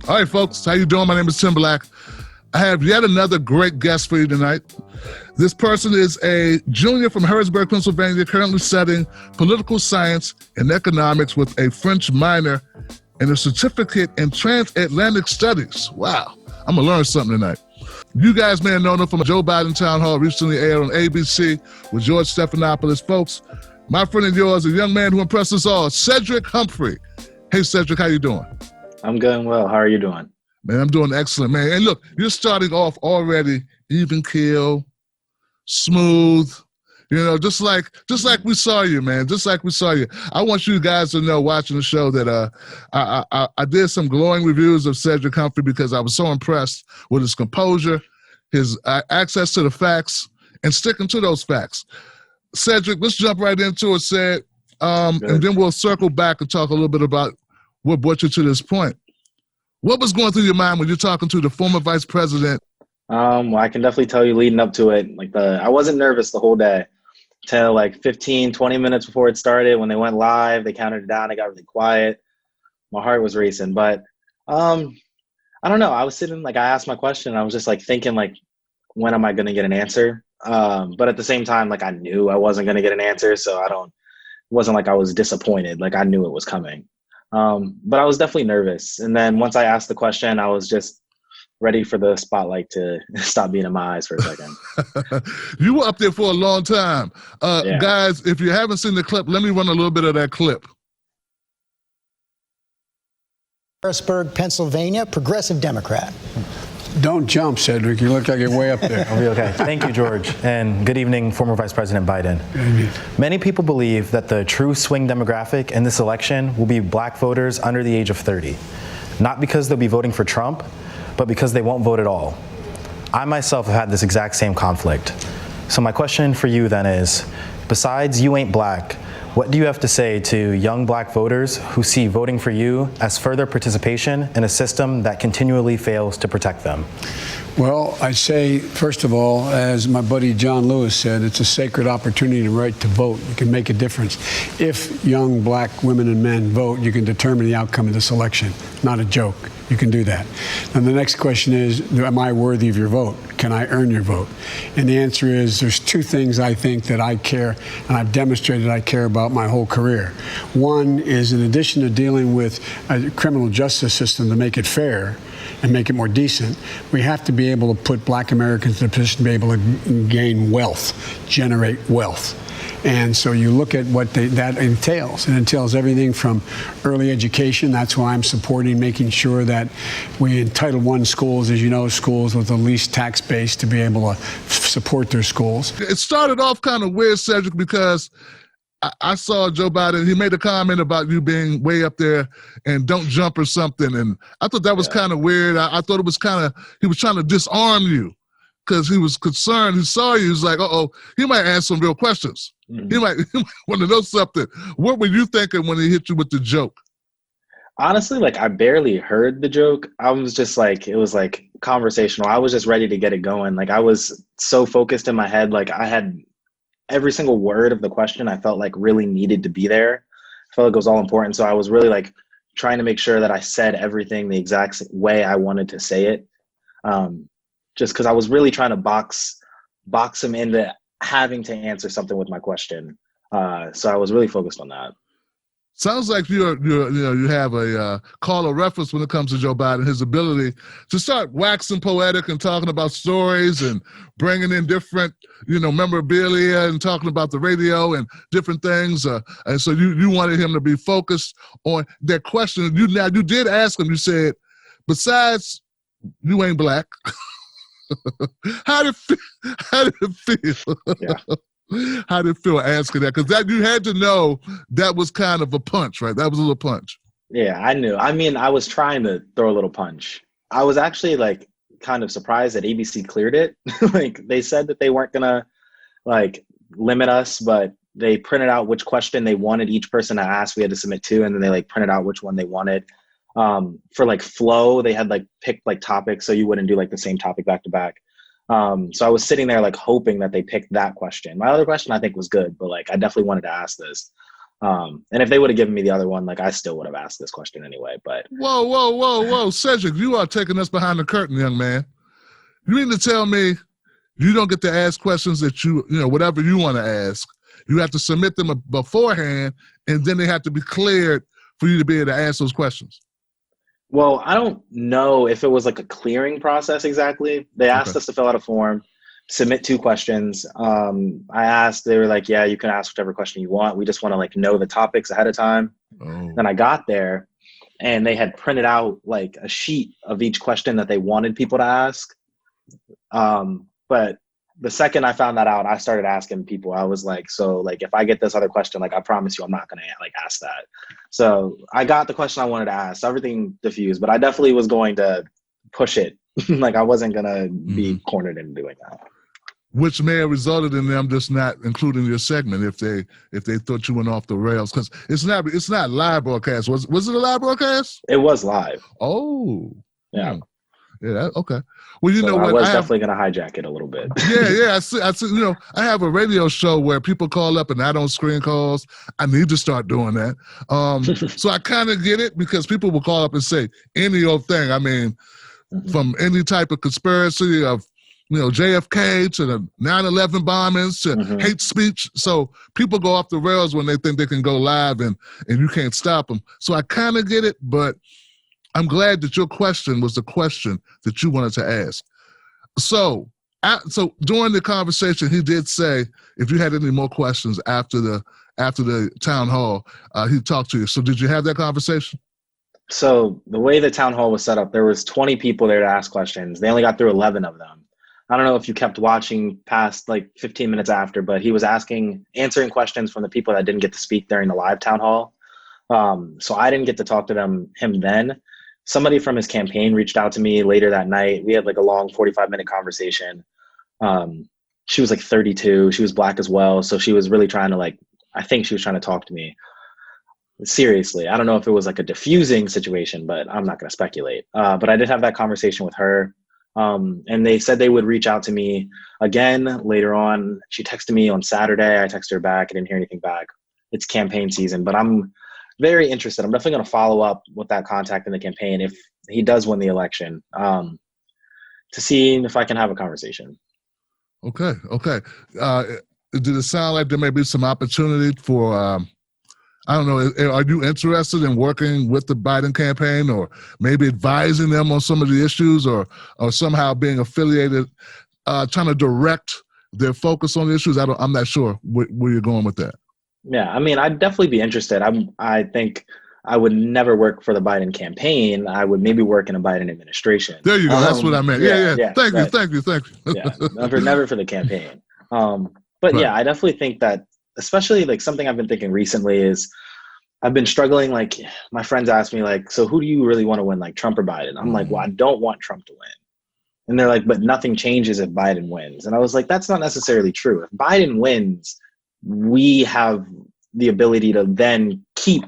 All right, folks, how you doing? My name is Tim Black. I have yet another great guest for you tonight. This person is a junior from Harrisburg, Pennsylvania, currently studying political science and economics with a French minor and a certificate in transatlantic studies. Wow, I'm going to learn something tonight. You guys may have known him from Joe Biden Town Hall, recently aired on ABC with George Stephanopoulos. Folks, my friend and yours, a young man who impressed us all, Cedric Humphrey. Hey, Cedric, how you doing? I'm doing well. How are you doing? Man, I'm doing excellent, man. And look, you're starting off already even keel, smooth, just like we saw you, man. Just like we saw you. I want you guys to know, watching the show, that I did some glowing reviews of Cedric Humphrey because I was so impressed with his composure, his access to the facts, and sticking to those facts. Cedric, let's jump right into it, Ced, and then we'll circle back and talk a little bit about what brought you to this point. What was going through your mind when you're talking to the former vice president? Well, I can definitely tell you leading up to it, I wasn't nervous the whole day till 15, 20 minutes before it started. When they went live, they counted it down. It got really quiet. My heart was racing, but I don't know. I was sitting, I asked my question. I was just thinking, when am I going to get an answer? But at the same time, I knew I wasn't going to get an answer. So it wasn't like I was disappointed. I knew it was coming. But I was definitely nervous. And then once I asked the question, I was just ready for the spotlight to stop being in my eyes for a second. You were up there for a long time. Yeah. Guys, if you haven't seen the clip, let me run a little bit of that clip. Harrisburg, Pennsylvania, progressive Democrat. Don't jump, Cedric. You look like you're way up there. I'll be okay. Thank you, George. And good evening, former Vice President Biden. Many people believe that the true swing demographic in this election will be black voters under the age of 30. Not because they'll be voting for Trump, but because they won't vote at all. I myself have had this exact same conflict. So my question for you then is, besides you ain't black, what do you have to say to young black voters who see voting for you as further participation in a system that continually fails to protect them? Well, I say, first of all, as my buddy John Lewis said, it's a sacred opportunity and right to vote. You can make a difference. If young black women and men vote, you can determine the outcome of this election. Not a joke. You can do that. And the next question is, am I worthy of your vote? Can I earn your vote? And the answer is, there's two things I think that I care, and I've demonstrated I care about my whole career. One is, in addition to dealing with a criminal justice system to make it fair and make it more decent, we have to be able to put black Americans in a position to be able to gain wealth, generate wealth. And so you look at what that entails. It entails everything from early education. That's why I'm supporting making sure that we in Title I schools, as you know, schools with the least tax base, to be able to support their schools. It started off kind of weird, Cedric, because I saw Joe Biden. He made a comment about you being way up there and don't jump or something. And I thought that was kind of weird. I thought it was he was trying to disarm you because he was concerned. He saw you. He was like, he might ask some real questions. Mm-hmm. He might want to know something. What were you thinking when he hit you with the joke? Honestly, I barely heard the joke. I was just it was conversational. I was just ready to get it going. I was so focused in my head. I had every single word of the question I felt really needed to be there. I felt it was all important. So I was really trying to make sure that I said everything the exact way I wanted to say it. Just because I was really trying to box him into having to answer something with my question. So I was really focused on that. Sounds like you have a call of reference when it comes to Joe Biden, his ability to start waxing poetic and talking about stories and bringing in different, memorabilia and talking about the radio and different things. And so you wanted him to be focused on that question. You did ask him, you said, besides you ain't black, how did it feel? Yeah. How did it feel asking that? Because you had to know that was kind of a punch, right? That was a little punch. Yeah, I knew. I mean, I was trying to throw a little punch. I was actually kind of surprised that ABC cleared it. They said that they weren't gonna limit us, but they printed out which question they wanted each person to ask. We had to submit two, and then they printed out which one they wanted. For flow, they had picked topics so you wouldn't do the same topic back to back. So I was sitting there hoping that they picked that question. My other question I think was good, but I definitely wanted to ask this. And if they would have given me the other one, like I still would have asked this question anyway. But Whoa, Cedric, you are taking us behind the curtain, young man. You mean to tell me you don't get to ask questions that whatever you want to ask, you have to submit them beforehand, and then they have to be cleared for you to be able to ask those questions? Well, I don't know if it was like a clearing process exactly. They asked us to fill out a form, submit 2 questions. I asked, they were like, yeah, you can ask whatever question you want. We just want to like know the topics ahead of time. Oh. Then I got there and they had printed out like a sheet of each question that they wanted people to ask. But the second I found that out, I started asking people. I was like, so like, if I get this other question, like, I promise you, I'm not going to like ask that. So I got the question I wanted to ask. So everything diffused, but I definitely was going to push it. Like I wasn't going to be cornered into doing that. Which may have resulted in them just not including your segment if they thought you went off the rails, because it's not live broadcast. Was it a live broadcast? It was live. Oh, yeah. Yeah. Okay. Well, you know what? I was definitely going to hijack it a little bit. Yeah. I see. I have a radio show where people call up and I don't screen calls. I need to start doing that. So I kind of get it, because people will call up and say any old thing. I mean, from any type of conspiracy of, JFK to the 9/11 bombings to hate speech. So people go off the rails when they think they can go live and you can't stop them. So I kind of get it, but I'm glad that your question was the question that you wanted to ask. So during the conversation, he did say if you had any more questions after the town hall, he talked to you. So did you have that conversation? So the way the town hall was set up, there was 20 people there to ask questions. They only got through 11 of them. I don't know if you kept watching past like 15 minutes after, but he was answering questions from the people that didn't get to speak during the live town hall. So I didn't get to talk to him then. Somebody from his campaign reached out to me later that night. We had like a long 45-minute conversation. She was like 32. She was Black as well. So she was really trying to I think she was trying to talk to me. Seriously, I don't know if it was like a diffusing situation, but I'm not going to speculate. But I did have that conversation with her. And they said they would reach out to me again later on. She texted me on Saturday. I texted her back. I didn't hear anything back. It's campaign season, but I'm very interested. I'm definitely going to follow up with that contact in the campaign if he does win the election, to see if I can have a conversation. Okay. Did it sound like there may be some opportunity for, I don't know, are you interested in working with the Biden campaign or maybe advising them on some of the issues or somehow being affiliated, trying to direct their focus on the issues? I'm not sure where you're going with that. Yeah, I mean, I'd definitely be interested. I think I would never work for the Biden campaign. I would maybe work in a Biden administration. There you go. That's what I meant. Yeah. Thank you. Yeah, never for the campaign. But yeah, I definitely think that, especially like something I've been thinking recently is I've been struggling. Like my friends ask me like, so who do you really want to win, like Trump or Biden? I'm like, well, I don't want Trump to win. And they're like, but nothing changes if Biden wins. And I was like, that's not necessarily true. If Biden wins, we have the ability to then keep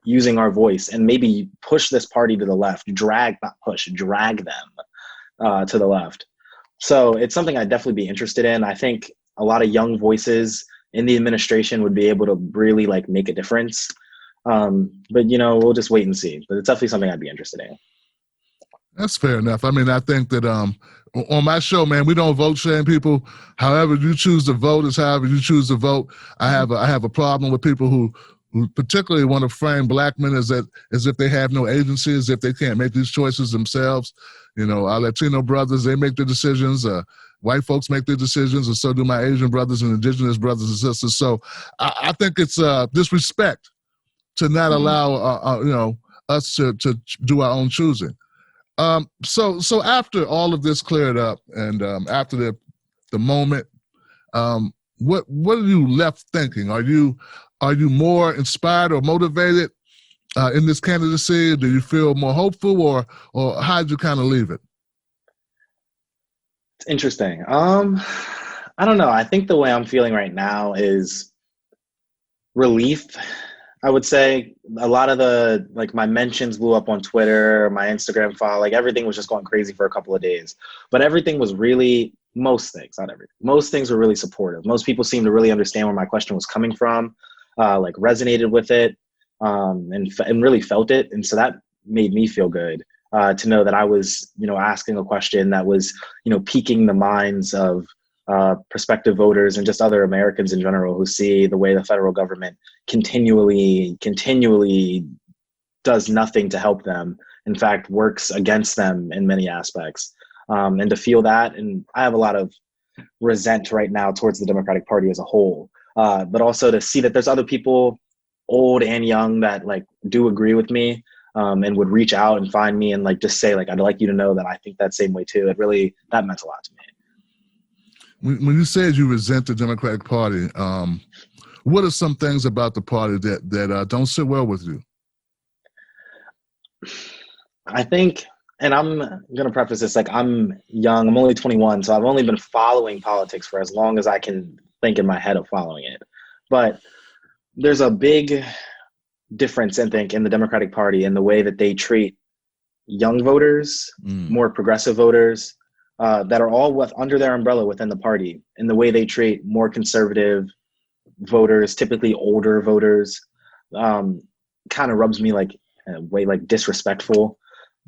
using our voice and maybe push this party to the left, drag them to the left. So it's something I'd definitely be interested in. I think a lot of young voices in the administration would be able to really like make a difference. But we'll just wait and see. But it's definitely something I'd be interested in. That's fair enough. I mean, I think that on my show, man, we don't vote shame people. However you choose to vote is however you choose to vote. I have a problem with people who particularly want to frame Black men as if they have no agency, as if they can't make these choices themselves. Our Latino brothers, they make the decisions. White folks make their decisions, and so do my Asian brothers and indigenous brothers and sisters. So I think it's disrespect to not allow us to do our own choosing. So after all of this cleared up, and after the moment, what are you left thinking? Are you more inspired or motivated in this candidacy? Do you feel more hopeful, or how'd you kind of leave it? It's interesting. I don't know. I think the way I'm feeling right now is relief. I would say a lot of my mentions blew up on Twitter, my Instagram follow, everything was just going crazy for a couple of days. But everything was really, most things, not everything, most things were really supportive. Most people seemed to really understand where my question was coming from. like resonated with it, and really felt it. And so that made me feel good to know that I was, asking a question that was, piquing the minds of prospective voters and just other Americans in general who see the way the federal government continually does nothing to help them. In fact, works against them in many aspects. And to feel that, and I have a lot of resent right now towards the Democratic Party as a whole, but also to see that there's other people, old and young, that like do agree with me, and would reach out and find me and like just say like, I'd like you to know that I think that same way too. That meant a lot to me. When you said you resent the Democratic Party, what are some things about the party that don't sit well with you? I think, and I'm going to preface this, like I'm young, I'm only 21, so I've only been following politics for as long as I can think in my head of following it. But there's a big difference, I think, in the Democratic Party in the way that they treat young voters, more progressive voters, that are all under their umbrella within the party, in the way they treat more conservative voters, typically older voters, kind of rubs me like way like disrespectful.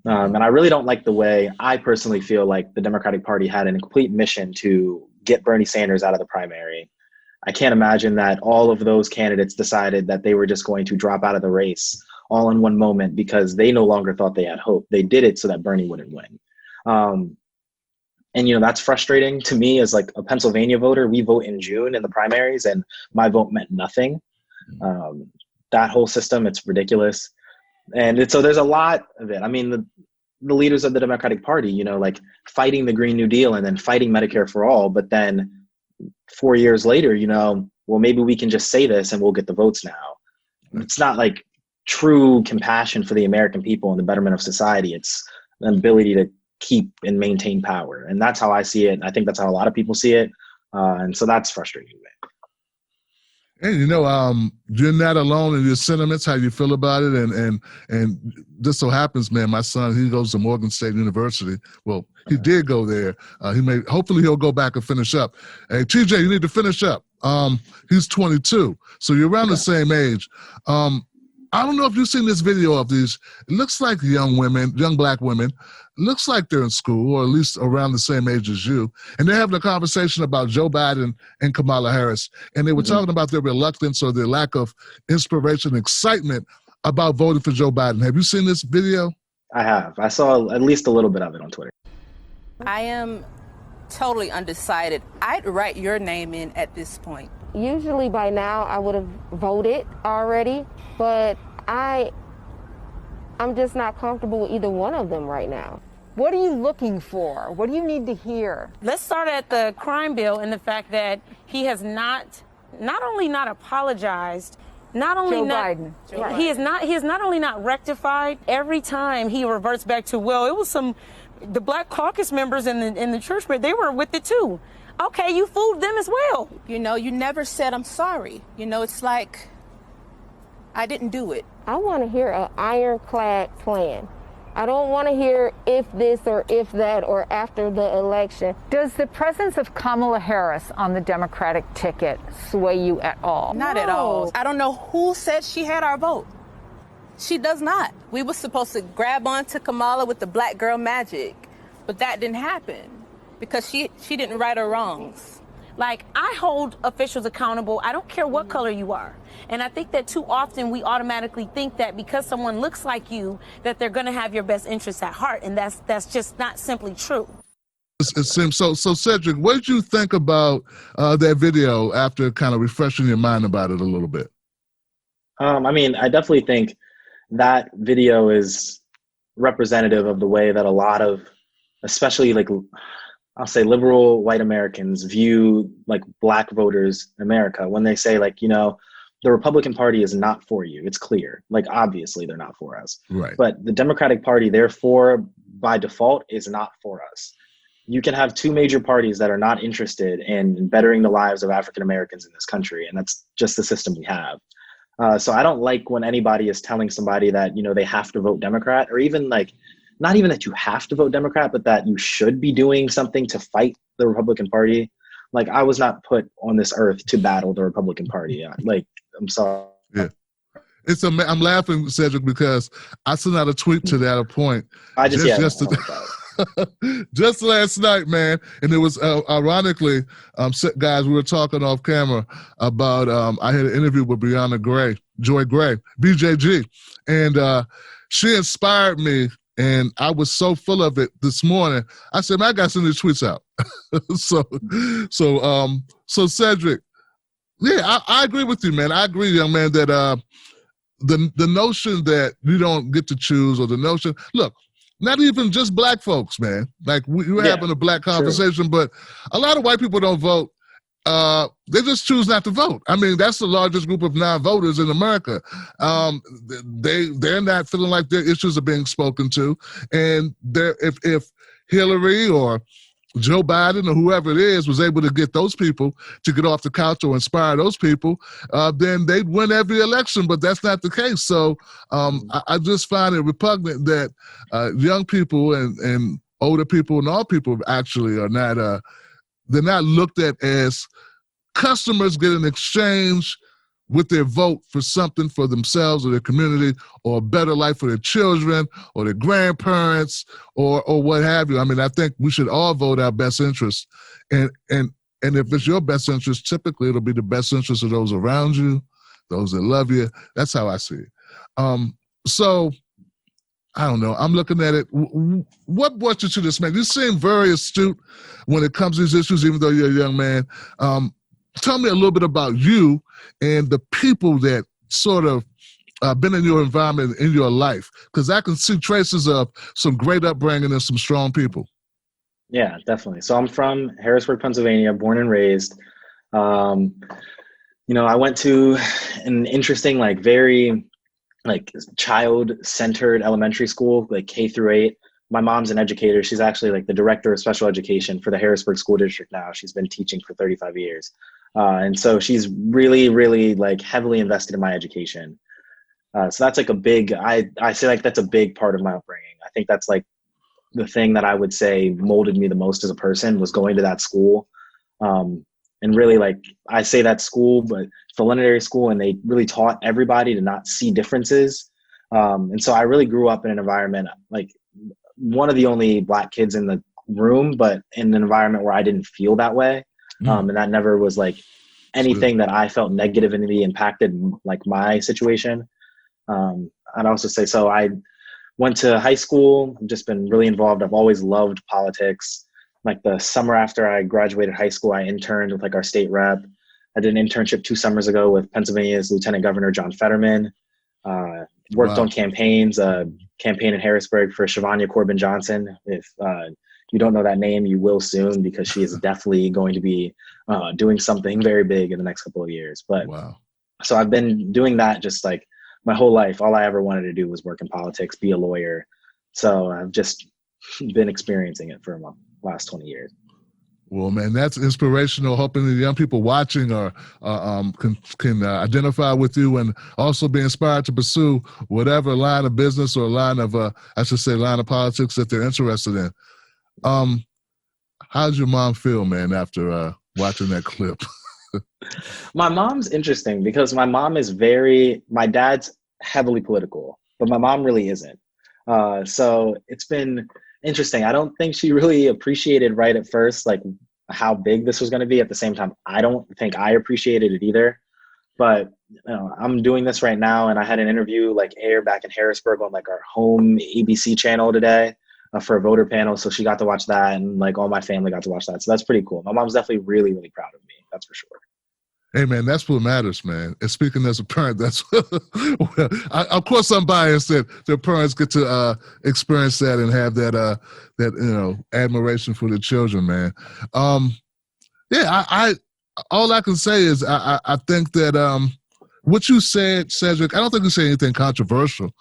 And I really don't like the way, I personally feel like the Democratic Party had a complete mission to get Bernie Sanders out of the primary. I can't imagine that all of those candidates decided that they were just going to drop out of the race all in one moment because they no longer thought they had hope. They did it so that Bernie wouldn't win. And, that's frustrating to me as like a Pennsylvania voter. We vote in June in the primaries and my vote meant nothing. That whole system, it's ridiculous. And so there's a lot of it. I mean, the leaders of the Democratic Party, like fighting the Green New Deal and then fighting Medicare for all. But then 4 years later, well, maybe we can just say this and we'll get the votes now. It's not like true compassion for the American people and the betterment of society. It's an ability to keep and maintain power. And that's how I see it. I think that's how a lot of people see it. And so that's frustrating to me. And you're not alone in your sentiments, how you feel about it, and this so happens, man. My son, he goes to Morgan State University. Well, he did go there. Hopefully, he'll go back and finish up. Hey, TJ, you need to finish up. He's 22, so you're around the same age. I don't know if you've seen this video of these. It looks like young black women. Looks like they're in school, or at least around the same age as you. And they're having a conversation about Joe Biden and Kamala Harris. And they were talking about their reluctance or their lack of inspiration, excitement about voting for Joe Biden. Have you seen this video? I have. I saw at least a little bit of it on Twitter. I am totally undecided. I'd write your name in at this point. Usually by now I would have voted already, but I'm just not comfortable with either one of them right now. What are you looking for? What do you need to hear? Let's start at the crime bill and the fact that he has not only not apologized, not only Joe not Biden. Right. He has not only not rectified. Every time he reverts back to, well, it was the Black Caucus members in the church, but they were with it too. Okay, you fooled them as well. You never said I'm sorry. It's like I didn't do it. I want to hear an ironclad plan. I don't want to hear if this or if that or after the election. Does the presence of Kamala Harris on the Democratic ticket sway you at all? Not at all. I don't know who said she had our vote. She does not. We were supposed to grab onto Kamala with the black girl magic, but that didn't happen because she didn't right her wrongs. Like, I hold officials accountable. I don't care what color you are. And I think that too often we automatically think that because someone looks like you, that they're going to have your best interests at heart. And that's just not simply true. It seems so. So, Cedric, what did you think about that video after kind of refreshing your mind about it a little bit? I definitely think that video is representative of the way that a lot of, especially like, I'll say liberal white Americans view like black voters in America when they say like, the Republican Party is not for you. It's clear. Like, obviously they're not for us. Right. But the Democratic Party, therefore, by default, is not for us. You can have two major parties that are not interested in bettering the lives of African Americans in this country. And that's just the system we have. So I don't like when anybody is telling somebody that, they have to vote Democrat, or even like, not even that you have to vote Democrat, but that you should be doing something to fight the Republican Party. Like, I was not put on this earth to battle the Republican Party. Like, I'm sorry. Yeah. I'm laughing, Cedric, because I sent out a tweet to that point. Yesterday. Just last night, man, and it was ironically, guys, we were talking off camera about. I had an interview with Joy Gray, BJG, and she inspired me, and I was so full of it this morning. I said, man, I got to send these tweets out. So Cedric, yeah, I agree with you, man. I agree, young man, that the notion that you don't get to choose, or the notion, look, not even just black folks, man. Like we're having a black conversation, but a lot of white people don't vote. They just choose not to vote. I mean, that's the largest group of non-voters in America. They're not feeling like their issues are being spoken to, and if Hillary or Joe Biden or whoever it is was able to get those people to get off the couch or inspire those people, then they'd win every election, but that's not the case. So I just find it repugnant that young people and older people and all people actually are not, they're not looked at as customers get an exchange with their vote for something for themselves or their community, or a better life for their children or their grandparents or what have you. I mean, I think we should all vote our best interest. And if it's your best interest, typically it'll be the best interest of those around you, those that love you. That's how I see it. So I don't know. I'm looking at it. What brought you to this, man? You seem very astute when it comes to these issues, even though you're a young man. Tell me a little bit about you and the people that sort of been in your environment, in your life, because I can see traces of some great upbringing and some strong people. Yeah, definitely. So I'm from Harrisburg, Pennsylvania, born and raised. I went to an interesting, very child-centered elementary school, like K through 8. My mom's an educator. She's actually the director of special education for the Harrisburg School District now. She's been teaching for 35 years. And so she's really, really heavily invested in my education. So that's a big, I say that's a big part of my upbringing. I think that's the thing that I would say molded me the most as a person, was going to that school. And really I say that school, but it's a culinary school, and they really taught everybody to not see differences. And so I really grew up in an environment, one of the only black kids in the room, but in an environment where I didn't feel that way. And that never was anything that I felt negatively impacted my situation. I'd also say, so I went to high school. I've just been really involved. I've always loved politics. The summer after I graduated high school, I interned with our state rep. I did an internship 2 summers ago with Pennsylvania's Lieutenant Governor John Fetterman. Worked on campaigns, campaign in Harrisburg for Shavanya Corbin Johnson. If you don't know that name, you will soon, because she is definitely going to be doing something very big in the next couple of years. But so I've been doing that just my whole life. All I ever wanted to do was work in politics, be a lawyer. So I've just been experiencing it for the last 20 years. Well, man, that's inspirational. Hoping the young people watching are can identify with you, and also be inspired to pursue whatever line of business or line of line of politics that they're interested in. How'd your mom feel, man, after watching that clip? My mom's interesting because my mom is my dad's heavily political, but my mom really isn't. So it's been interesting. I don't think she really appreciated right at first, how big this was going to be. At the same time, I don't think I appreciated it either. But I'm doing this right now, and I had an interview air back in Harrisburg on our home ABC channel today for a voter panel. So she got to watch that, and all my family got to watch that. So that's pretty cool. My mom's definitely really, really proud of me. That's for sure. Hey, man, that's what matters, man. And speaking as a parent, that's of course I'm biased that their parents get to experience that and have that admiration for the children, man. I all I can say is I think that what you said, Cedric, I don't think you said anything controversial.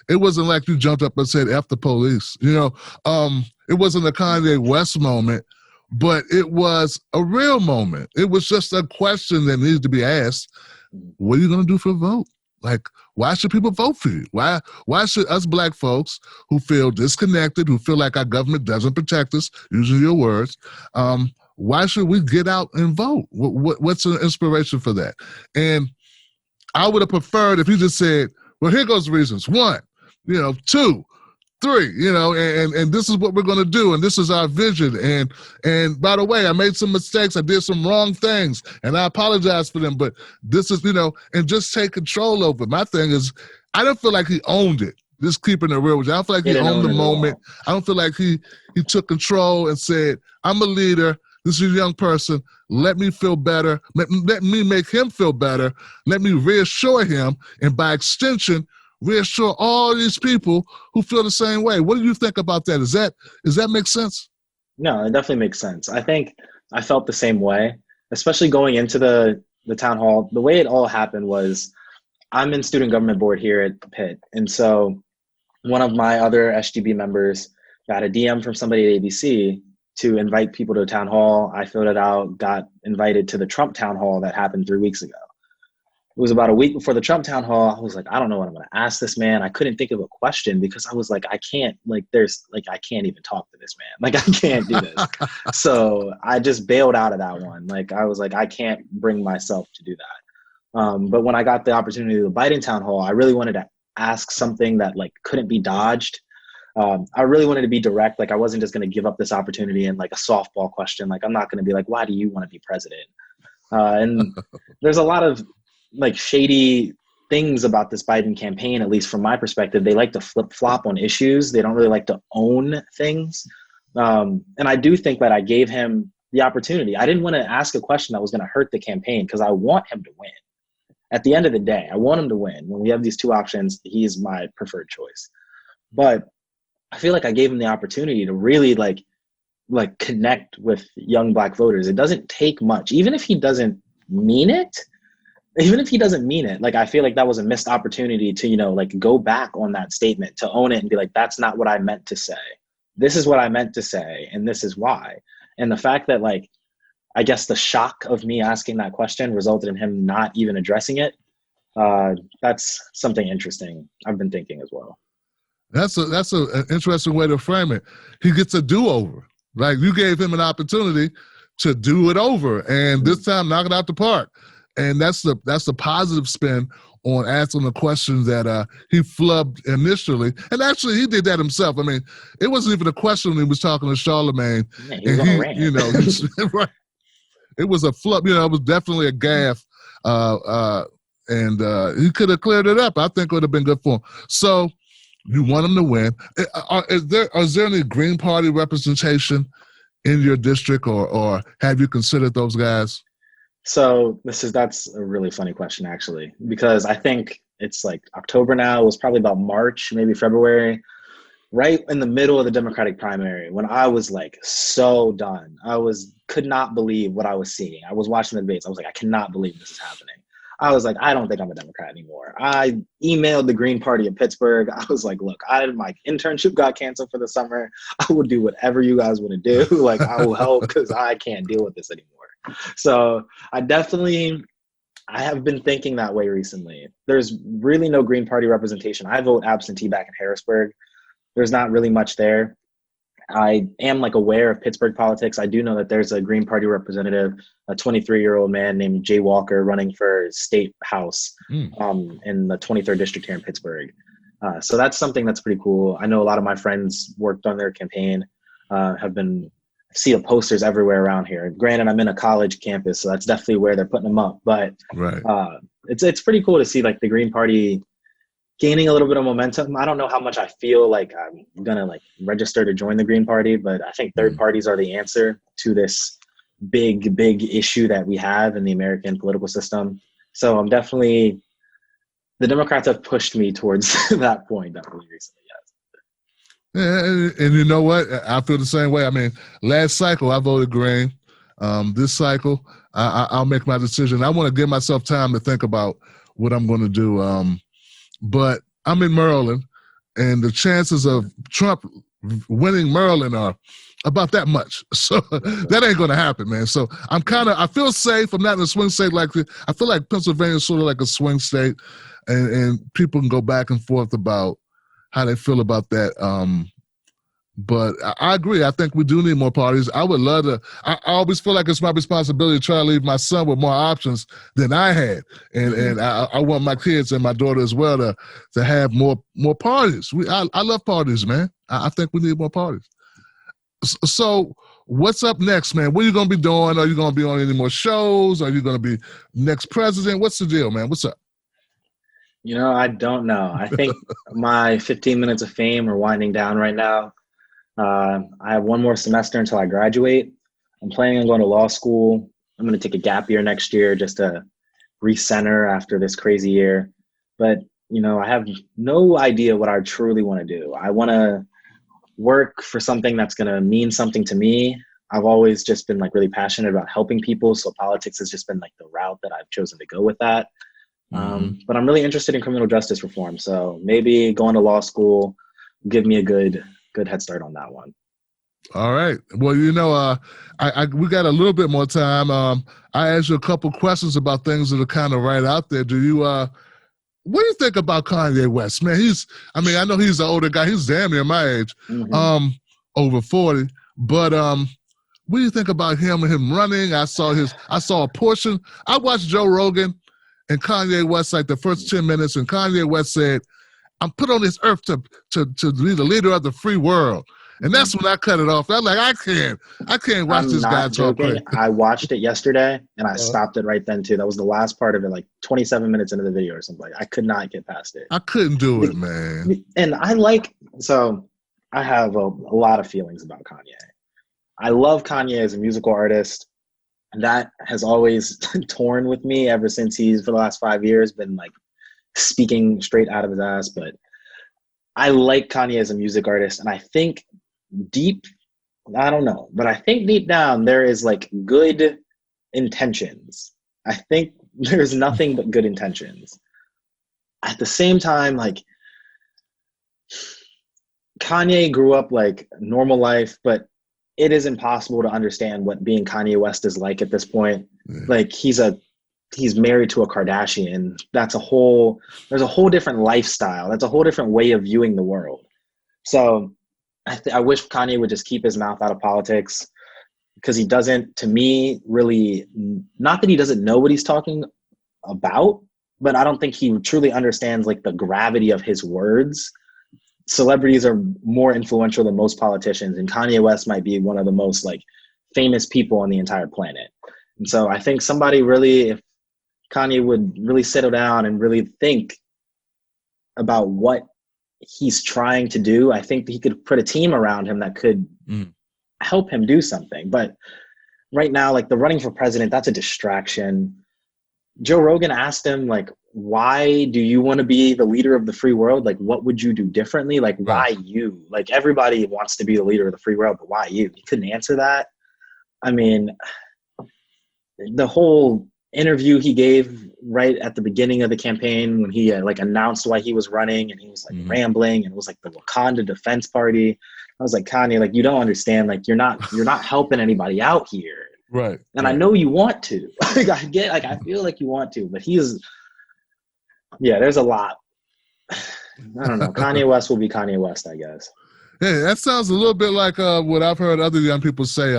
It wasn't like you jumped up and said F the police. It wasn't a Kanye West moment. But it was a real moment. It was just a question that needed to be asked. What are you going to do for a vote? Why should people vote for you? Why should us black folks who feel disconnected, who feel like our government doesn't protect us, using your words, why should we get out and vote? What's an inspiration for that? And I would have preferred if he just said, well, here goes the reasons. 1, 2, 3, and this is what we're going to do, and this is our vision. And by the way, I made some mistakes. I did some wrong things, and I apologize for them. But this is, and just take control over it. My thing is, I don't feel like he owned it. Just keeping it real with you. I don't feel like he owned the moment. I don't feel like he took control and said, I'm a leader. This is a young person. Let me feel better. Let me make him feel better. Let me reassure him, and by extension, reassure all these people who feel the same way. What do you think about that? Does that make sense? No, it definitely makes sense. I think I felt the same way, especially going into the town hall. The way it all happened was I'm in student government board here at Pitt. And so one of my other SGB members got a DM from somebody at ABC to invite people to a town hall. I filled it out, got invited to the Trump town hall that happened 3 weeks ago. It was about a week before the Trump town hall. I was like, I don't know what I'm going to ask this man. I couldn't think of a question because I was like, I can't even talk to this man. Like, I can't do this. So I just bailed out of that one. Like, I was like, I can't bring myself to do that. But when I got the opportunity to the Biden town hall, I really wanted to ask something that like couldn't be dodged. I really wanted to be direct. Like, I wasn't just going to give up this opportunity in like a softball question. Like, I'm not going to be like, why do you want to be president? And there's a lot of like shady things about this Biden campaign, at least from my perspective. They like to flip flop on issues. They don't really like to own things. And I do think that I gave him the opportunity. I didn't want to ask a question that was going to hurt the campaign because I want him to win. At the end of the day, I want him to win. When we have these two options, he's my preferred choice. But I feel like I gave him the opportunity to really like connect with young Black voters. It doesn't take much, even if he doesn't mean it. Like, I feel like that was a missed opportunity to, like go back on that statement, to own it and be like, that's not what I meant to say. This is what I meant to say, and this is why. And the fact that, like, I guess the shock of me asking that question resulted in him not even addressing it. That's something interesting I've been thinking as well. That's an interesting way to frame it. He gets a do-over. Like, you gave him an opportunity to do it over, and this time knock it out the park. And that's the positive spin on asking the question that he flubbed initially. And actually, he did that himself. I mean, it wasn't even a question when he was talking to Charlemagne. Yeah, he was on a rant. Right. It was a flub. It was definitely a gaffe. And he could have cleared it up. I think it would have been good for him. So you want him to win. Is there any Green Party representation in your district, or have you considered those guys? So that's a really funny question, actually, because I think it's like October now. It was probably about March, maybe February, right in the middle of the Democratic primary, when I was like so done. Could not believe what I was seeing. I was watching the debates. I was like, I cannot believe this is happening. I was like, I don't think I'm a Democrat anymore. I emailed the Green Party in Pittsburgh. I was like, look, my internship got canceled for the summer. I will do whatever you guys want to do. Like, I will help because I can't deal with this anymore. So I have been thinking that way recently. There's really no Green Party representation. I vote absentee back in Harrisburg. There's not really much there. I am like aware of Pittsburgh politics. I do know that there's a Green Party representative, a 23-year-old man named Jay Walker, running for state house in the 23rd district here in Pittsburgh. So that's something that's pretty cool. I know a lot of my friends worked on their campaign, see the posters everywhere around here. Granted, I'm in a college campus, so that's definitely where they're putting them up. But right. It's pretty cool to see like the Green Party gaining a little bit of momentum. I don't know how much I feel like I'm gonna like register to join the Green Party, but I think third parties are the answer to this big issue that we have in the American political system. So the Democrats have pushed me towards that point definitely recently, yes. Yeah, and you know what? I feel the same way. I mean, last cycle I voted Green. This cycle I'll make my decision. I want to give myself time to think about what I'm going to do. But I'm in Maryland, and the chances of Trump winning Maryland are about that much. So that ain't going to happen, man. So I feel safe. I'm not in a swing state like this. I feel like Pennsylvania is sort of like a swing state, and people can go back and forth about how they feel about that But I agree. I think we do need more parties. I would love to. I always feel like it's my responsibility to try to leave my son with more options than I had, and I want my kids and my daughter as well to have more parties. I love parties, man. I think we need more parties. So what's up next, man? What are you going to be doing? Are you going to be on any more shows? Are you going to be next president? What's the deal, man? What's up? I don't know. I think my 15 minutes of fame are winding down right now. I have one more semester until I graduate. I'm planning on going to law school. I'm going to take a gap year next year just to recenter after this crazy year. But, I have no idea what I truly want to do. I want to work for something that's going to mean something to me. I've always just been really passionate about helping people. So politics has just been the route that I've chosen to go with that. But I'm really interested in criminal justice reform. So maybe going to law school will give me a good head start on that one. All right. Well, we got a little bit more time. I asked you a couple questions about things that are kind of right out there. Do you, what do you think about Kanye West, man? I know he's the older guy. He's damn near my age, over 40. But what do you think about him and him running? I saw a portion. I watched Joe Rogan and Kanye West the first 10 minutes, and Kanye West said, I'm put on this earth to be the leader of the free world. And that's when I cut it off. I'm like, I can't watch this guy talk crazy. I watched it yesterday, and I stopped it right then, too. That was the last part of it, 27 minutes into the video or something. I could not get past it. I couldn't do it, man. And I have a lot of feelings about Kanye. I love Kanye as a musical artist. And that has always torn with me ever since he's, for the last 5 years, been speaking straight out of his ass. But I like Kanye as a music artist, and I think deep down there is good intentions. I think there's nothing but good intentions. At the same time, Kanye grew up normal life, but it is impossible to understand what being Kanye West is like at this point. He's married to a Kardashian. There's a whole different lifestyle. That's a whole different way of viewing the world. So I wish Kanye would just keep his mouth out of politics, because he doesn't, to me, really, not that he doesn't know what he's talking about, but I don't think he truly understands the gravity of his words. Celebrities are more influential than most politicians, and Kanye West might be one of the most famous people on the entire planet. And so I think if Kanye would really settle down and really think about what he's trying to do, I think he could put a team around him that could help him do something. But right now, the running for president, that's a distraction. Joe Rogan asked him, why do you want to be the leader of the free world? What would you do differently? Why you? Everybody wants to be the leader of the free world, but why you? He couldn't answer that. I mean, the whole interview he gave right at the beginning of the campaign when he announced why he was running, and he was rambling, and it was the Wakanda Defense Party. I was Kanye, you don't understand. You're not helping anybody out here. Right. And I know you want to. I feel like you want to, but there's a lot. I don't know. Kanye West will be Kanye West, I guess. Yeah, that sounds a little bit like what I've heard other young people say.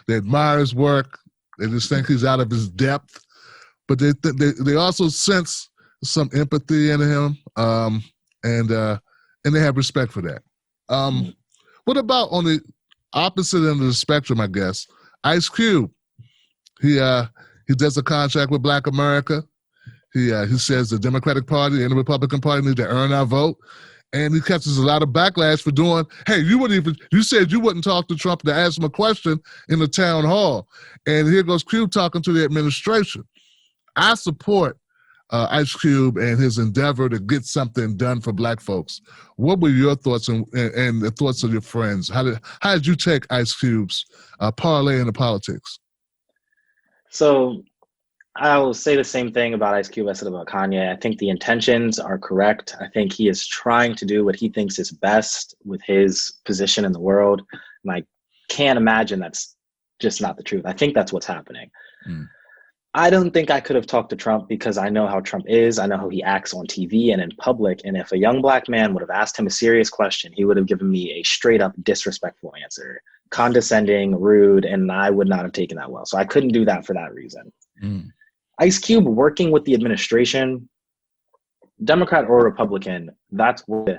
They admire his work. They just think he's out of his depth. But they also sense some empathy in him, and they have respect for that. What about on the opposite end of the spectrum, I guess? Ice Cube. He does a contract with Black America. He says the Democratic Party and the Republican Party need to earn our vote. And he catches a lot of backlash for doing, hey, you said you wouldn't talk to Trump to ask him a question in the town hall. And here goes Cube talking to the administration. I support Ice Cube and his endeavor to get something done for Black folks. What were your thoughts and the thoughts of your friends? How did you take Ice Cube's parlay into politics? So I will say the same thing about Ice Cube I said about Kanye. I think the intentions are correct. I think he is trying to do what he thinks is best with his position in the world. And I can't imagine that's just not the truth. I think that's what's happening. I don't think I could have talked to Trump because I know how Trump is. I know how he acts on TV and in public. And if a young black man would have asked him a serious question, he would have given me a straight up disrespectful answer, condescending, rude, and I would not have taken that well. So I couldn't do that for that reason. Ice Cube working with the administration, Democrat or Republican, that's what,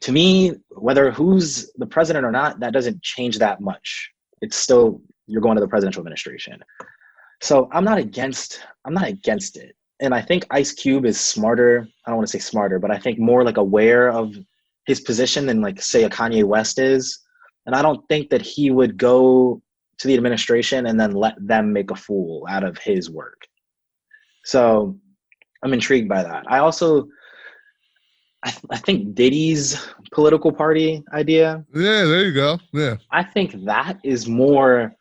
to me, whether who's the president or not, that doesn't change that much. It's still, you're going to the presidential administration. So I'm not against it. And I think Ice Cube is smarter. I don't want to say smarter, but I think more like aware of his position than like say a Kanye West is. And I don't think that he would go to the administration and then let them make a fool out of his work. So I'm intrigued by that. I also, I think Diddy's political party idea. Yeah, there you go. Yeah. I think that is more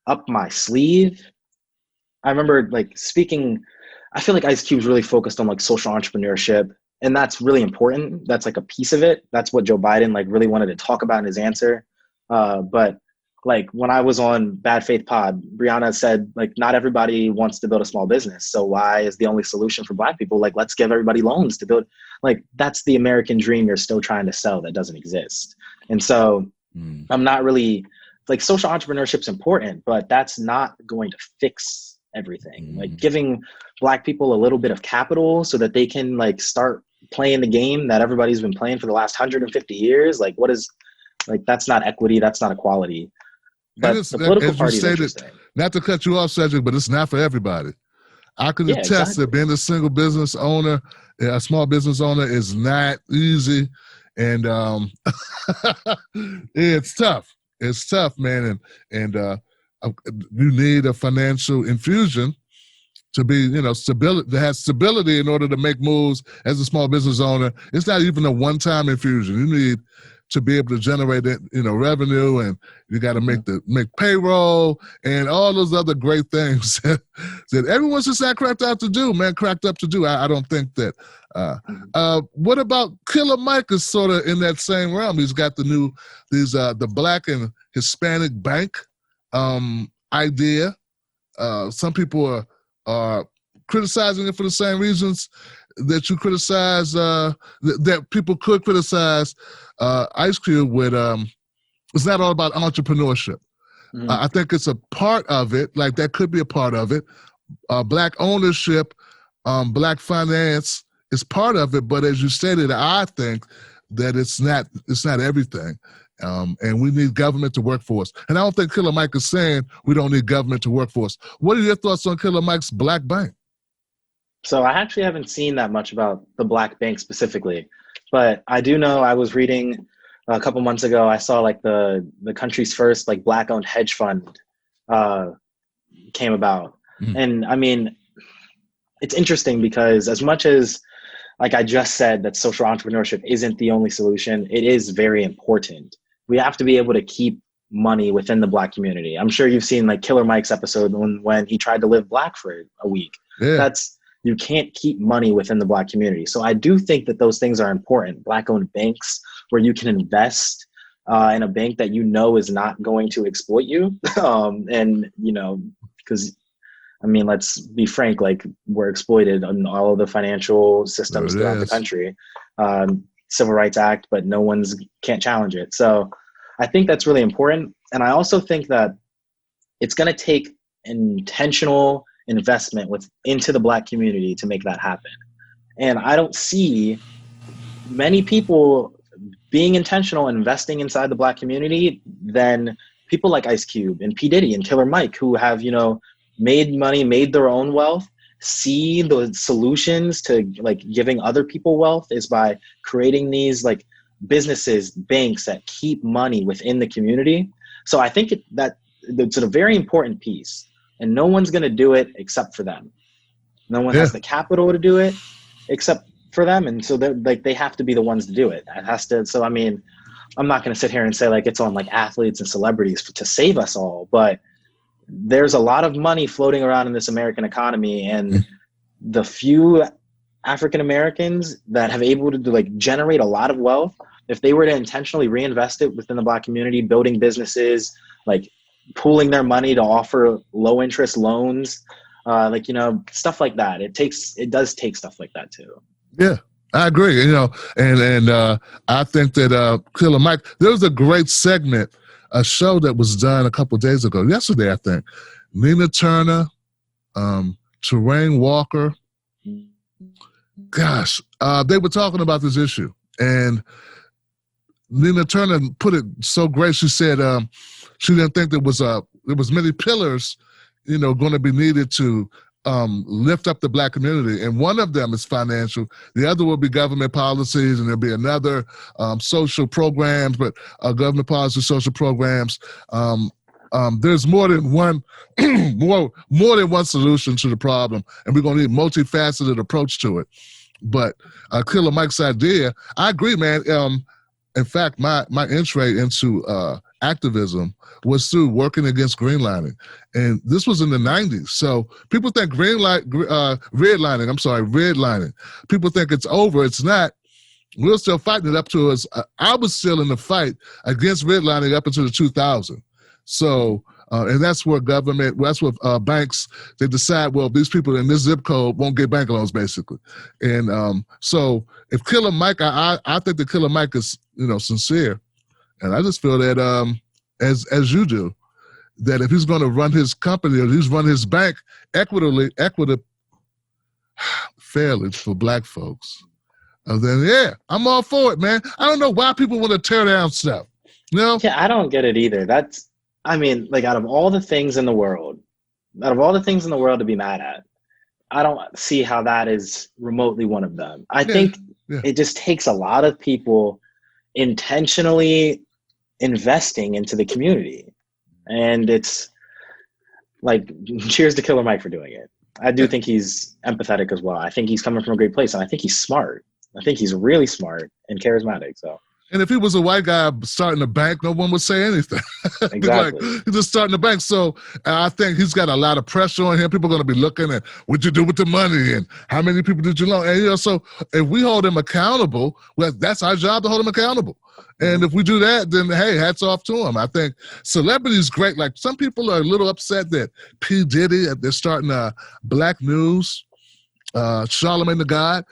up my sleeve. I remember like speaking, I feel like Ice Cube's really focused on like social entrepreneurship, and that's really important. That's like a piece of it. That's what Joe Biden like really wanted to talk about in his answer. But like when I was on Bad Faith Pod, Brianna said like not everybody wants to build a small business. So why is the only solution for black people like let's give everybody loans to build, like that's the American dream you're still trying to sell that doesn't exist. And so I'm not really like social entrepreneurship's important, but that's not going to fix everything. Like giving black people a little bit of capital so that they can like start playing the game that everybody's been playing for the last 150 years. Like what is, like that's not equity, that's not equality. But the political party is interesting. Not to cut you off, Cedric, but it's not for everybody. I can attest that being a single business owner, a small business owner is not easy. And it's tough. It's tough, man. And you need a financial infusion to be, stability, to have stability in order to make moves as a small business owner. It's not even a one-time infusion. You need to be able to generate, revenue, and you got to make payroll and all those other great things that everyone's just not cracked up to do. I don't think that. What about Killer Mike is sort of in that same realm. He's got the Black and Hispanic bank idea. Some people are criticizing it for the same reasons that you criticize, that people could criticize Ice Cube with. It's not all about entrepreneurship. I think it's a part of it, like that could be a part of it. Black ownership, Black finance is part of it, but as you stated, I think that it's not everything. And we need government to work for us. And I don't think Killer Mike is saying we don't need government to work for us. What are your thoughts on Killer Mike's Black Bank? So I actually haven't seen that much about the Black Bank specifically, but I do know I was reading a couple months ago, I saw like the country's first like Black-owned hedge fund came about. And I mean, it's interesting because as much as like I just said that social entrepreneurship isn't the only solution, it is very important. We have to be able to keep money within the Black community. I'm sure you've seen like Killer Mike's episode when he tried to live Black for a week. Yeah. You can't keep money within the Black community. So I do think that those things are important. Black-owned banks where you can invest in a bank that is not going to exploit you. And, because, I mean, let's be frank, like we're exploited on all of the financial systems throughout the country. Civil Rights Act, but can't challenge it. So I think that's really important. And I also think that it's going to take intentional investment into the Black community to make that happen. And I don't see many people being intentional investing inside the Black community than people like Ice Cube and P. Diddy and Killer Mike, who have, made money, made their own wealth, see the solutions to like giving other people wealth is by creating these like businesses, banks that keep money within the community. So I think that it's a very important piece. And no one's going to do it except for them. No one has the capital to do it except for them. And so they have to be the ones to do it. So, I mean, I'm not going to sit here and say like it's on like athletes and celebrities to save us all, but there's a lot of money floating around in this American economy, and the few African Americans that have able to like generate a lot of wealth, if they were to intentionally reinvest it within the Black community, building businesses, like pooling their money to offer low interest loans, like, you know, stuff like that. It does take stuff like that too. Yeah, I agree. You know, and I think that Killer Mike. There was a great segment, a show that was done a couple of days ago, yesterday, I think. Nina Turner, Terrain Walker. Gosh, they were talking about this issue, and Nina Turner put it so great. She said she didn't think there was many pillars, you know, going to be needed to lift up the Black community, and one of them is financial. The other will be government policies, and there'll be another social programs, but government policy, social programs. There's more than one more than one solution to the problem, and we're going to need a multifaceted approach to it. But Killer Mike's idea, I agree, man. In fact, my entry into activism was through working against greenlining, and this was in the 90s. So people think redlining. People think it's over. It's not. We're still fighting it up to us. I was still in the fight against redlining up until the 2000s. So, and that's where banks, they decide, well, these people in this zip code won't get bank loans, basically. And so if Killer Mike, I think that Killer Mike is, you know, sincere. And I just feel that, as you do, that if he's going to run his company or he's run his bank fairly for Black folks, then yeah, I'm all for it, man. I don't know why people want to tear down stuff. You know? Yeah, I don't get it either. I mean, like, out of all the things in the world to be mad at, I don't see how that is remotely one of them. I think it just takes a lot of people intentionally investing into the community. And it's like, cheers to Killer Mike for doing it. I do think he's empathetic as well. I think he's coming from a great place, and I think he's smart. I think he's really smart and charismatic, so. And if he was a white guy starting a bank, no one would say anything. Exactly. Like, he's just starting a bank. So I think he's got a lot of pressure on him. People are going to be looking at what you do with the money and how many people did you loan. And, you know, so if we hold him accountable, well, that's our job, to hold him accountable. And if we do that, then, hey, hats off to him. I think celebrity is great. Like, some people are a little upset that P. Diddy, they're starting Black News, Charlamagne the God.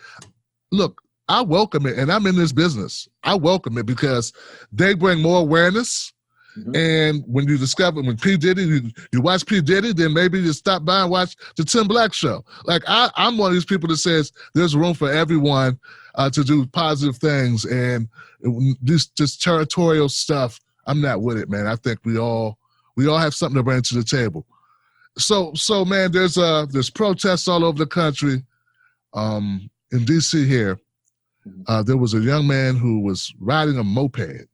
Look, I welcome it, and I'm in this business. I welcome it because they bring more awareness. Mm-hmm. And when P. Diddy, you watch P. Diddy, then maybe you stop by and watch the Tim Black Show. Like, I'm one of these people that says there's room for everyone to do positive things, and this territorial stuff, I'm not with it, man. I think we all have something to bring to the table. So man, there's protests all over the country. In D.C. here, there was a young man who was riding a moped.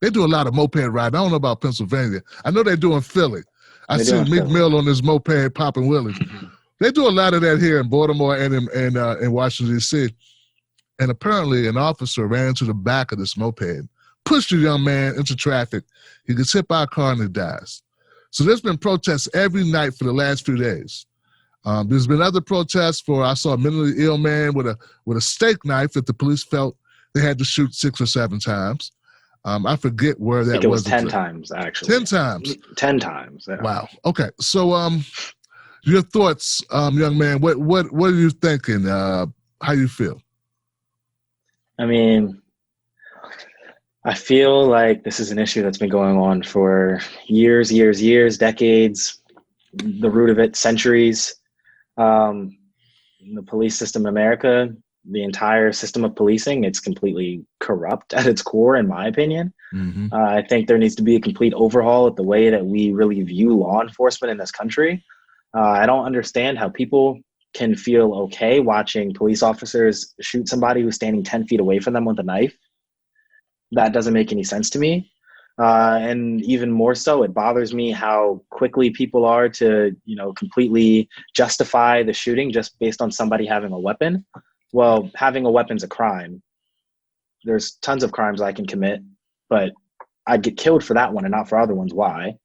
They do a lot of moped riding. I don't know about Pennsylvania. I know they do in Philly. I see Meek Mill on his moped popping wheelies. They do a lot of that here in Baltimore and in Washington, D.C. And apparently an officer ran into the back of this moped, pushed the young man into traffic. He gets hit by a car and he dies. So there's been protests every night for the last few days. There's been other protests I saw a mentally ill man with a steak knife that the police felt they had to shoot 6 or 7 times. I forget where that was. I think it was 10 times, actually. 10 times? 10 times. Yeah. Wow. Okay. So your thoughts, young man, what are you thinking? How you feel? I mean, I feel like this is an issue that's been going on for years, decades, the root of it, centuries. The police system in America, the entire system of policing, it's completely corrupt at its core, in my opinion. Mm-hmm. I think there needs to be a complete overhaul of the way that we really view law enforcement in this country. I don't understand how people can feel okay watching police officers shoot somebody who's standing 10 feet away from them with a knife. That doesn't make any sense to me. And even more so, it bothers me how quickly people are to, completely justify the shooting just based on somebody having a weapon. Well, having a weapon's a crime. There's tons of crimes I can commit, but I'd get killed for that one and not for other ones. Why?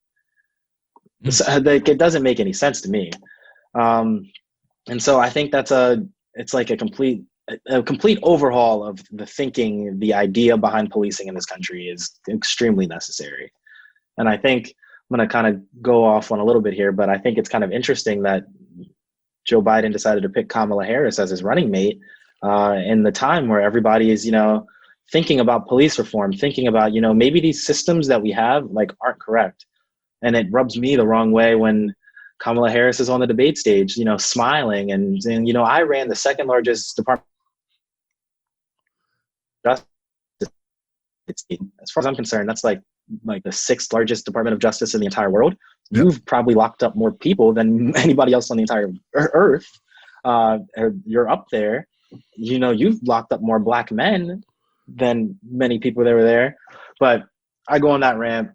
It doesn't make any sense to me. And so I think it's like a complete overhaul of the thinking, the idea behind policing in this country is extremely necessary. And I think I'm going to kind of go off on a little bit here, but I think it's kind of interesting that Joe Biden decided to pick Kamala Harris as his running mate in the time where everybody is, thinking about police reform, thinking about, maybe these systems that we have like aren't correct. And it rubs me the wrong way when Kamala Harris is on the debate stage, smiling and saying, I ran the second largest department of justice. As far as I'm concerned, that's like the sixth largest Department of Justice in the entire world. Yep. You've probably locked up more people than anybody else on the entire earth. You're up there. You've locked up more black men than many people that were there. But I go on that rant.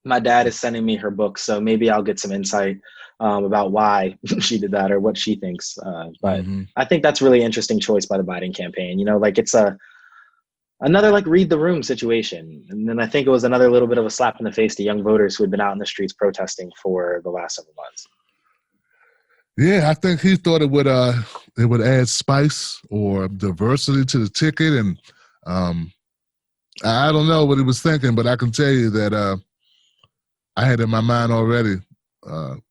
My dad is sending me her book, so maybe I'll get some insight about why she did that or what she thinks. But I think that's really interesting choice by the Biden campaign. It's another read the room situation. And then I think it was another little bit of a slap in the face to young voters who had been out in the streets protesting for the last several months. Yeah, I think he thought it would add spice or diversity to the ticket. And I don't know what he was thinking, but I can tell you that I had in my mind already,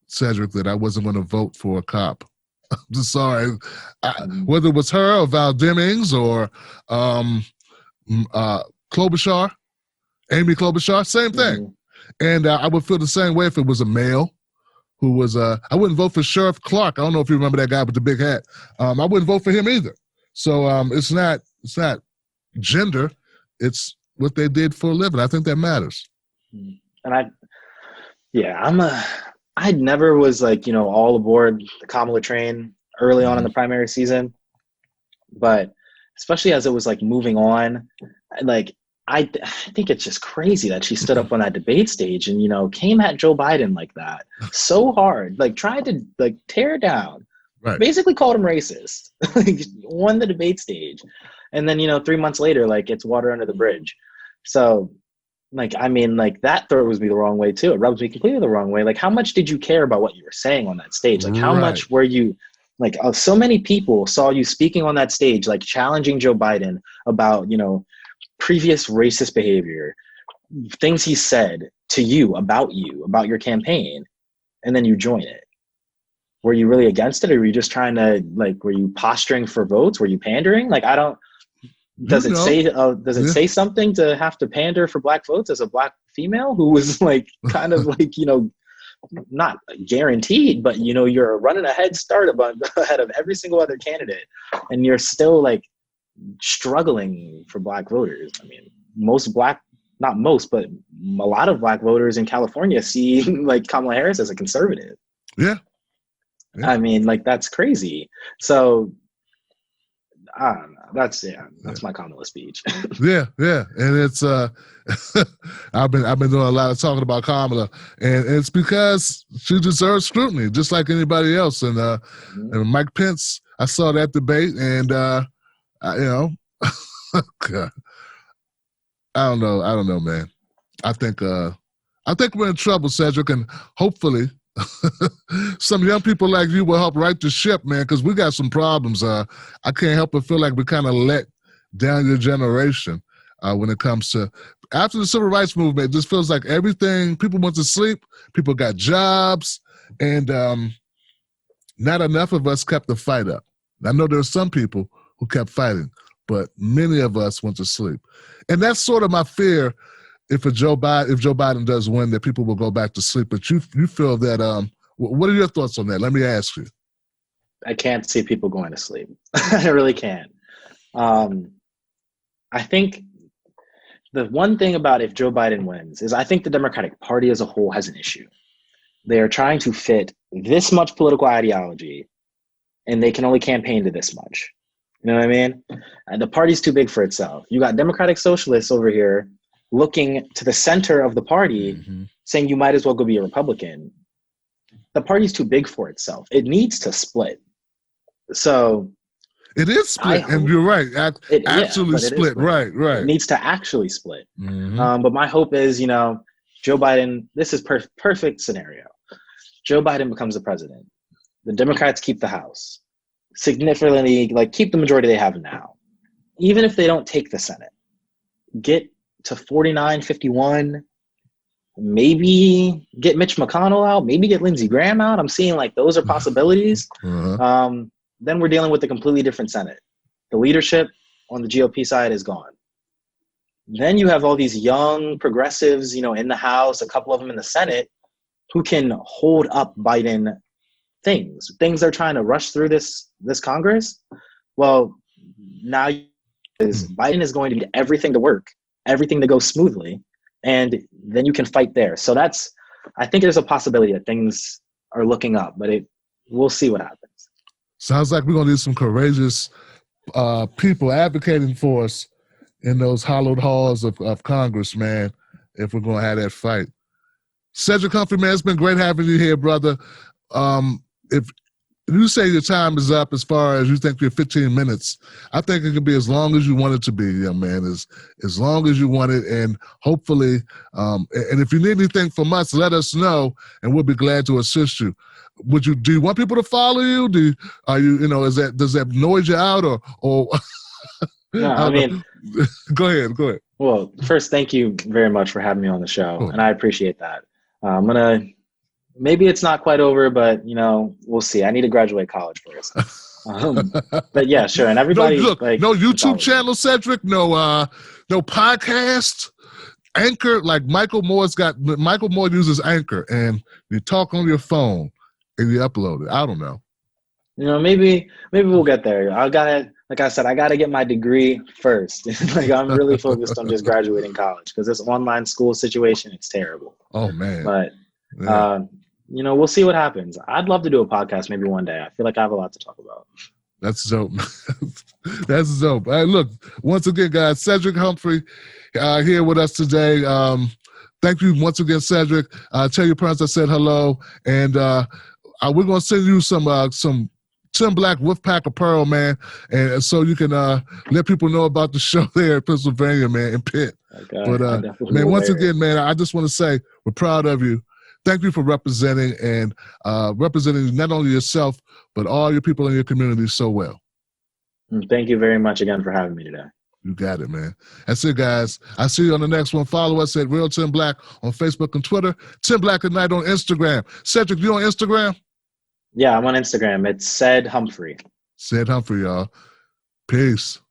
Cedric, that I wasn't going to vote for a cop. I'm just sorry. Whether it was her or Val Demings or Klobuchar, Amy Klobuchar, same thing. And I would feel the same way if it was a male who was, I wouldn't vote for Sheriff Clark. I don't know if you remember that guy with the big hat. I wouldn't vote for him either. So it's not gender. It's what they did for a living. I think that matters. And I never was all aboard the Kamala train early on in the primary season, but especially as it was moving on, I think it's just crazy that she stood up on that debate stage and came at Joe Biden like that so hard, tried to tear down, right. Basically called him racist, on the debate stage, and then 3 months later, it's water under the bridge. So that throws me the wrong way too. It rubs me completely the wrong way. How much did you care about what you were saying on that stage? How much were you so many people saw you speaking on that stage, challenging Joe Biden about, previous racist behavior, things he said to you, about your campaign, and then you join it. Were you really against it, or were you just trying to, were you posturing for votes? Were you pandering? Does it say something to have to pander for black votes as a black female who was kind of not guaranteed, but you're running a head start ahead of every single other candidate, and you're still struggling for black voters. I mean, not most, but a lot of black voters in California see Kamala Harris as a conservative. Yeah. I mean, that's crazy. So I don't know. That's my Kamala speech. Yeah, and it's I've been doing a lot of talking about Kamala, and it's because she deserves scrutiny, just like anybody else. And and Mike Pence, I saw that debate, and God, I don't know, man. I think we're in trouble, Cedric, and hopefully some young people like you will help right the ship, man, because we got some problems. I can't help but feel like we kind of let down your generation when it comes to after the civil rights movement. It just feels like everything, people went to sleep, people got jobs, and not enough of us kept the fight up. I know there are some people who kept fighting, but many of us went to sleep. And that's sort of my fear. If Joe Biden does win, that people will go back to sleep. But you feel that, what are your thoughts on that? Let me ask you. I can't see people going to sleep. I really can't. I think the one thing about if Joe Biden wins is I think the Democratic Party as a whole has an issue. They are trying to fit this much political ideology, and they can only campaign to this much. You know what I mean? And the party's too big for itself. You got Democratic Socialists over here looking to the center of the party, saying you might as well go be a Republican. The party's too big for itself. It needs to split. So it is split, and you're right. Actually split. Right. It needs to actually split. But my hope is, Joe Biden, this is perfect scenario. Joe Biden becomes the president. The Democrats keep the House. Significantly, keep the majority they have now. Even if they don't take the Senate, get to 49-51, maybe get Mitch McConnell out, maybe get Lindsey Graham out. I'm seeing like those are possibilities. Then we're dealing with a completely different Senate. The leadership on the GOP side is gone. Then you have all these young progressives, in the House, a couple of them in the Senate, who can hold up Biden things they're trying to rush through this Congress. Well, now Biden is going to need everything to work, everything to go smoothly, and then you can fight there. So I think there's a possibility that things are looking up, but we'll see what happens. Sounds like we're going to need some courageous people advocating for us in those hallowed halls of Congress, man, if we're going to have that fight. Cedric Humphrey, man, it's been great having you here, brother. If you say your time is up as far as you think you're 15 minutes, I think it can be as long as you want it to be, young man, as long as you want it. And hopefully, and if you need anything from us, let us know, and we'll be glad to assist you. Do you want people to follow you? Does that noise you out or No, I mean, go ahead. Well, first, thank you very much for having me on the show, Cool. and I appreciate that. Maybe it's not quite over, but we'll see. I need to graduate college first. But yeah, sure. And everybody, no YouTube channel, Cedric. No podcast. Anchor, like Michael Moore uses Anchor, and you talk on your phone and you upload it. I don't know. Maybe we'll get there. Like I said, I gotta get my degree first. I'm really focused on just graduating college because this online school situation, it's terrible. Oh man. But we'll see what happens. I'd love to do a podcast maybe one day. I feel like I have a lot to talk about. That's dope. That's dope. Look, once again, guys, Cedric Humphrey here with us today. Thank you once again, Cedric. Tell your parents I said hello, and we're gonna send you some Tim Black Wolfpack apparel, man, and so you can let people know about the show there in Pennsylvania, man, in Pitt. Okay, but man, once again, man, I just want to say we're proud of you. Thank you for representing not only yourself but all your people in your community so well. Thank you very much again for having me today. You got it, man. That's it, guys. I'll see you on the next one. Follow us at Real Tim Black on Facebook and Twitter. Tim Black at Night on Instagram. Cedric, you on Instagram? Yeah, I'm on Instagram. It's Ced Humphrey. Ced Humphrey, y'all. Peace.